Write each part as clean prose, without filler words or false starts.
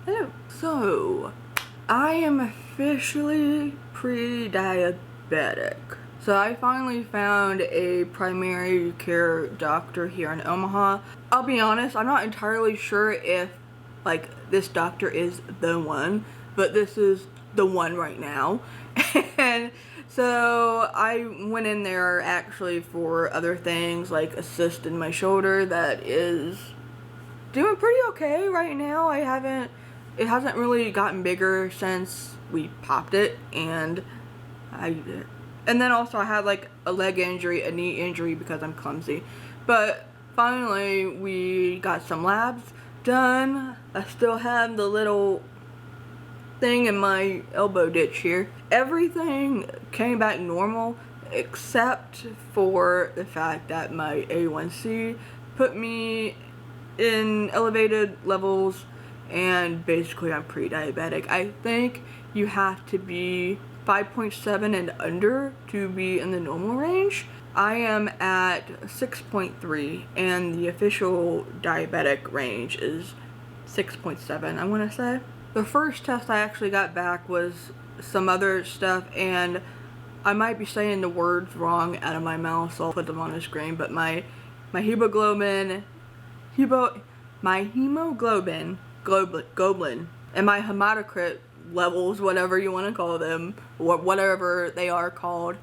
Hello. So, I am officially pre-diabetic. So I finally found a primary care doctor here in Omaha. I'll be honest, I'm not entirely sure if this doctor is the one, but this is the one right now. And so I went in there actually for other things like a cyst in my shoulder that is doing pretty okay right now. It hasn't really gotten bigger since we popped it, and then also I had like a leg injury, a knee injury because I'm clumsy. But finally we got some labs done. I still have the little thing in my elbow ditch here. Everything came back normal except for the fact that my A1C put me in elevated levels, and basically I'm pre-diabetic. I think you have to be 5.7 and under to be in the normal range. I am at 6.3 and the official diabetic range is 6.7, I want to say. The first test I actually got back was some other stuff, and I might be saying the words wrong out of my mouth, so I'll put them on the screen, but my hemoglobin, globin, and my hematocrit levels, whatever you want to call them, or whatever they are called,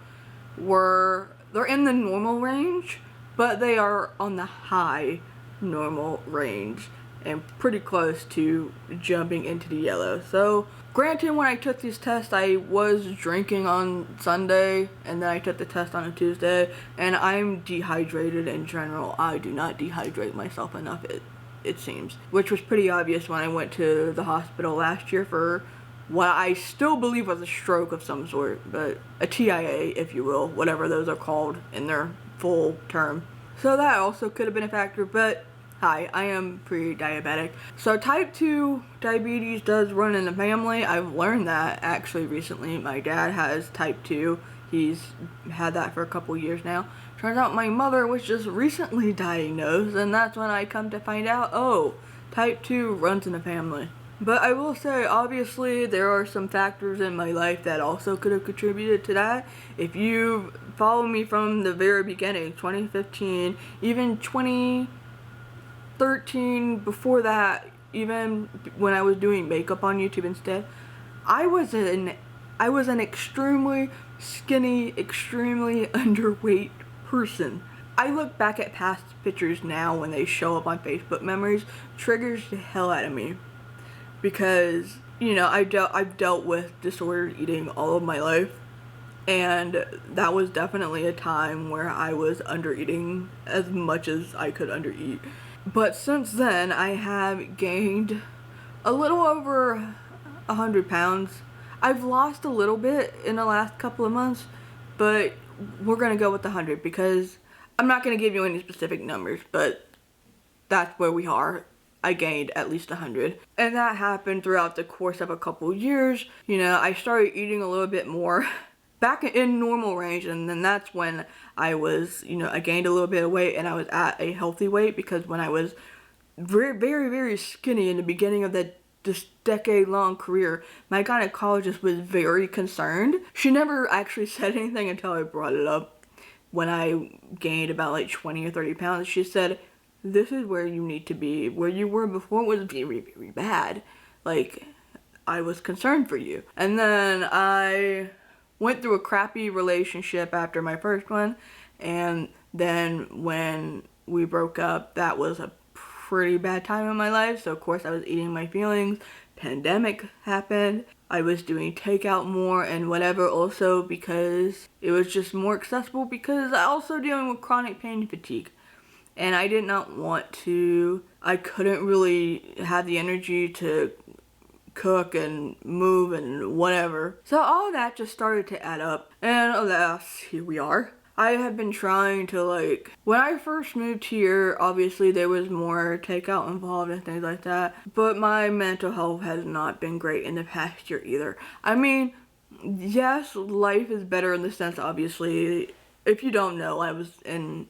they're in the normal range, but they are on the high normal range and pretty close to jumping into the yellow. So granted, when I took these tests, I was drinking on Sunday, and then I took the test on a Tuesday, and I'm dehydrated in general. I do not dehydrate myself enough, it seems, which was pretty obvious when I went to the hospital last year for what I still believe was a stroke of some sort, but a TIA, if you will, whatever those are called in their full term. So that also could have been a factor, but hi, I am pre-diabetic. So type 2 diabetes does run in the family. I've learned that actually recently. My dad has type 2. He's had that for a couple years now. Turns out my mother was just recently diagnosed, and that's when I come to find out, oh, type 2 runs in the family. But I will say, obviously, there are some factors in my life that also could have contributed to that. If you follow me from the very beginning, 2015, even 2013, before that, even when I was doing makeup on YouTube instead, I was an extremely skinny, extremely underweight person. I look back at past pictures now when they show up on Facebook memories, triggers the hell out of me. Because, you know, I've dealt with disordered eating all of my life, and that was definitely a time where I was undereating as much as I could undereat. But since then, I have gained a little over 100 pounds. I've lost a little bit in the last couple of months, but we're gonna go with 100 because I'm not gonna give you any specific numbers, but that's where we are. I gained at least 100. And that happened throughout the course of a couple years. You know, I started eating a little bit more back in normal range, and then that's when I was, you know, I gained a little bit of weight and I was at a healthy weight, because when I was very, very, very skinny in the beginning of this decade-long career, my gynecologist was very concerned. She never actually said anything until I brought it up. When I gained about like 20 or 30 pounds, she said, this is where you need to be. Where you were before was very, very bad. Like, I was concerned for you. And then I went through a crappy relationship after my first one, and then when we broke up, that was a pretty bad time in my life. So of course I was eating my feelings. Pandemic happened. I was doing takeout more and whatever, also because it was just more accessible, because I also dealing with chronic pain and fatigue. And I did not want to, I couldn't really have the energy to cook and move and whatever. So all of that just started to add up, and alas, here we are. I have been trying to, like, when I first moved here, obviously there was more takeout involved and things like that, but my mental health has not been great in the past year either. I mean, yes, life is better in the sense, obviously, if you don't know, I was in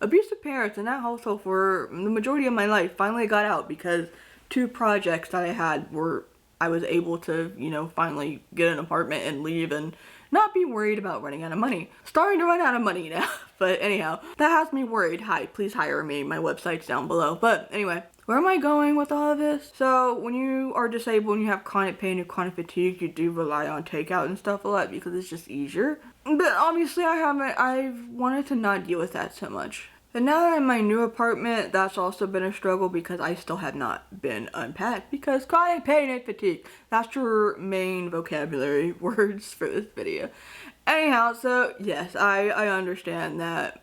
abusive parents in that household for the majority of my life. Finally got out because 2 projects that I had were I was able to, finally get an apartment and leave and not be worried about running out of money. Starting to run out of money now. But anyhow, that has me worried. Hi, please hire me. My website's down below. But anyway, where am I going with all of this? So when you are disabled and you have chronic pain and chronic fatigue, you do rely on takeout and stuff a lot because it's just easier. But obviously I've wanted to not deal with that so much. And now that I'm in my new apartment, that's also been a struggle because I still have not been unpacked because chronic pain and fatigue. That's your main vocabulary words for this video. Anyhow, so yes, I understand that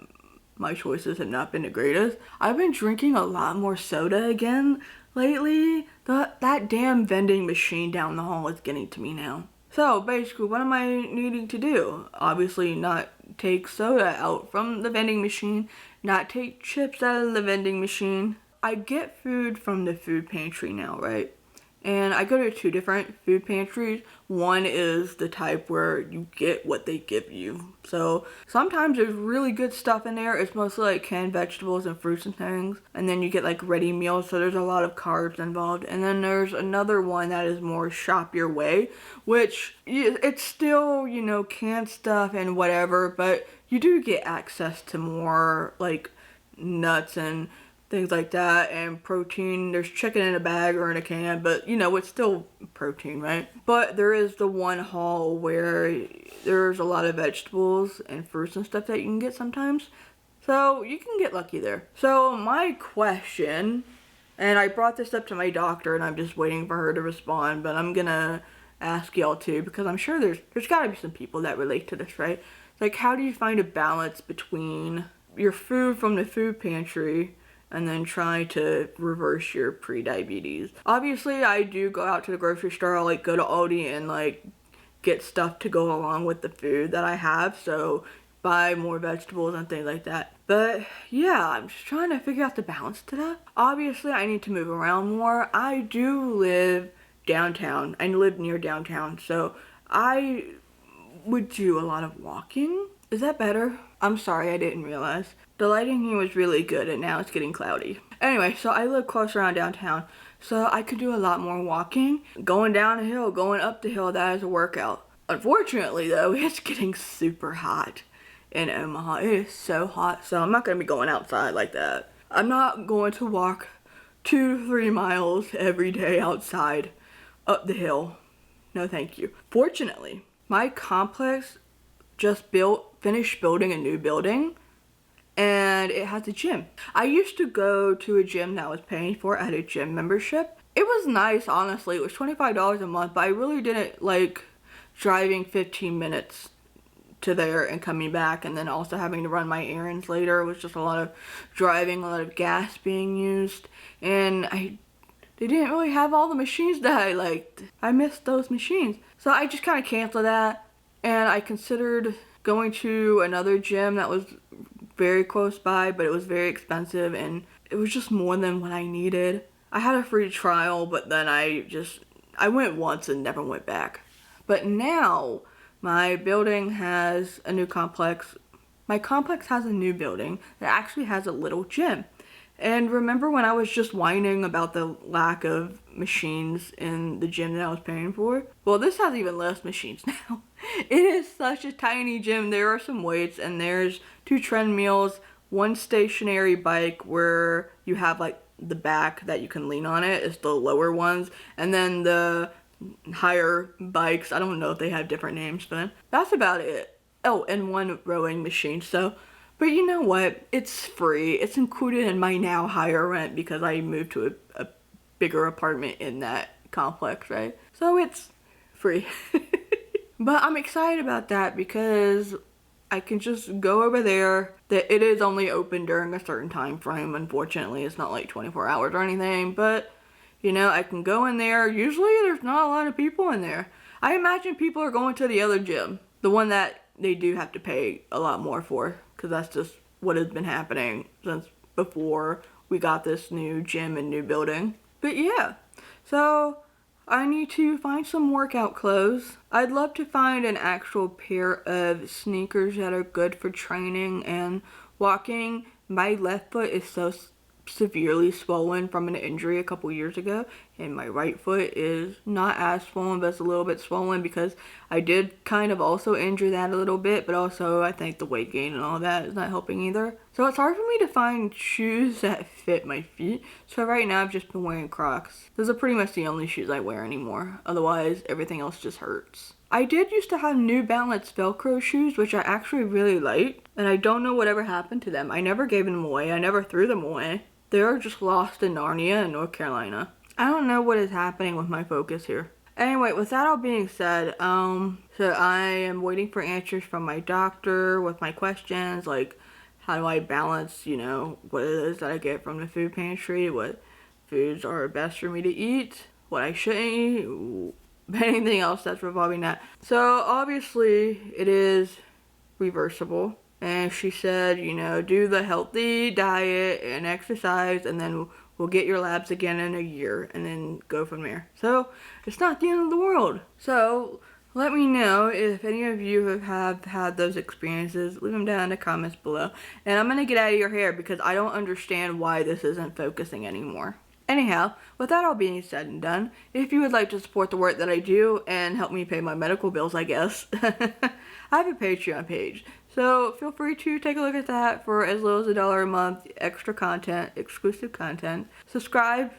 my choices have not been the greatest. I've been drinking a lot more soda again lately. That damn vending machine down the hall is getting to me now. So basically, what am I needing to do? Obviously not take soda out from the vending machine, not take chips out of the vending machine. I get food from the food pantry now, right? And I go to 2 different food pantries. One is the type where you get what they give you. So sometimes there's really good stuff in there. It's mostly like canned vegetables and fruits and things. And then you get like ready meals, so there's a lot of carbs involved. And then there's another one that is more shop your way, which it's still, canned stuff and whatever, but you do get access to more like nuts and things like that, and protein. There's chicken in a bag or in a can, but it's still protein, right? But there is the one haul where there's a lot of vegetables and fruits and stuff that you can get sometimes. So you can get lucky there. So my question, and I brought this up to my doctor and I'm just waiting for her to respond, but I'm gonna ask y'all too because I'm sure there's gotta be some people that relate to this, right? Like, how do you find a balance between your food from the food pantry and then try to reverse your pre-diabetes? Obviously, I do go out to the grocery store. I'll go to Aldi and get stuff to go along with the food that I have. So buy more vegetables and things like that. But yeah, I'm just trying to figure out the balance to that. Obviously, I need to move around more. I do live downtown. I live near downtown. So I would do a lot of walking. Is that better? I'm sorry, I didn't realize. The lighting here was really good and now it's getting cloudy. Anyway, so I live close around downtown, so I could do a lot more walking. Going down a hill, going up the hill, that is a workout. Unfortunately though, it's getting super hot in Omaha. It is so hot, so I'm not gonna be going outside like that. I'm not going to walk 2 to 3 miles every day outside up the hill. No thank you. Fortunately, my complex just finished building a new building, and it has a gym. I used to go to a gym that I was paying for. I had a gym membership. It was nice, honestly. It was $25 a month, but I really didn't like driving 15 minutes to there and coming back, and then also having to run my errands later. It was just a lot of driving, a lot of gas being used, and they didn't really have all the machines that I liked. I missed those machines. So I just kind of canceled that, and I considered going to another gym that was very close by, but it was very expensive and it was just more than what I needed. I had a free trial, but then I went once and never went back. But now my building has a new complex. My complex has a new building that actually has a little gym. And remember when I was just whining about the lack of machines in the gym that I was paying for? Well, this has even less machines now. It is such a tiny gym. There are some weights and there's 2 treadmills, 1 stationary bike where you have the back that you can lean on it. It's the lower ones. And then the higher bikes, I don't know if they have different names for them. That's about it. Oh, and 1 rowing machine. So, but you know what? It's free. It's included in my now higher rent because I moved to a bigger apartment in that complex, right? So it's free. But I'm excited about that because I can just go over there. That it is only open during a certain time frame. Unfortunately, it's not 24 hours or anything, but I can go in there. Usually there's not a lot of people in there. I imagine people are going to the other gym, the one that they do have to pay a lot more for, because that's just what has been happening since before we got this new gym and new building. But yeah, so I need to find some workout clothes. I'd love to find an actual pair of sneakers that are good for training and walking. My left foot is so severely swollen from an injury a couple years ago, and my right foot is not as swollen, but it's a little bit swollen because I did kind of also injure that a little bit, but also I think the weight gain and all that is not helping either. So it's hard for me to find shoes that fit my feet, so right now I've just been wearing Crocs. Those are pretty much the only shoes I wear anymore, otherwise everything else just hurts. I did used to have New Balance Velcro shoes, which I actually really liked, and I don't know whatever happened to them. I never gave them away. I never threw them away. They're just lost in Narnia in North Carolina. I don't know what is happening with my focus here. Anyway, with that all being said, so I am waiting for answers from my doctor with my questions, like how do I balance, you know, what it is that I get from the food pantry, what foods are best for me to eat, what I shouldn't eat, anything else that's revolving that. So obviously it is reversible, and she said, you know, do the healthy diet and exercise, and then we'll get your labs again in a year and then go from there. So it's not the end of the world. So let me know if any of you have had those experiences. Leave them down in the comments below, and I'm gonna get out of your hair because I don't understand why this isn't focusing anymore. Anyhow, with that all being said and done, if you would like to support the work that I do and help me pay my medical bills, I guess, I have a Patreon page. So feel free to take a look at that for as little as $1 a month, extra content, exclusive content. Subscribe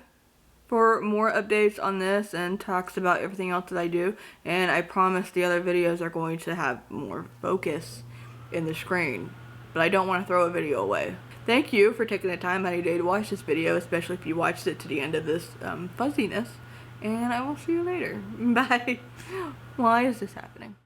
for more updates on this and talks about everything else that I do. And I promise the other videos are going to have more focus in the screen. But I don't want to throw a video away. Thank you for taking the time out of your day to watch this video, especially if you watched it to the end of this fuzziness. And I will see you later. Bye. Why is this happening?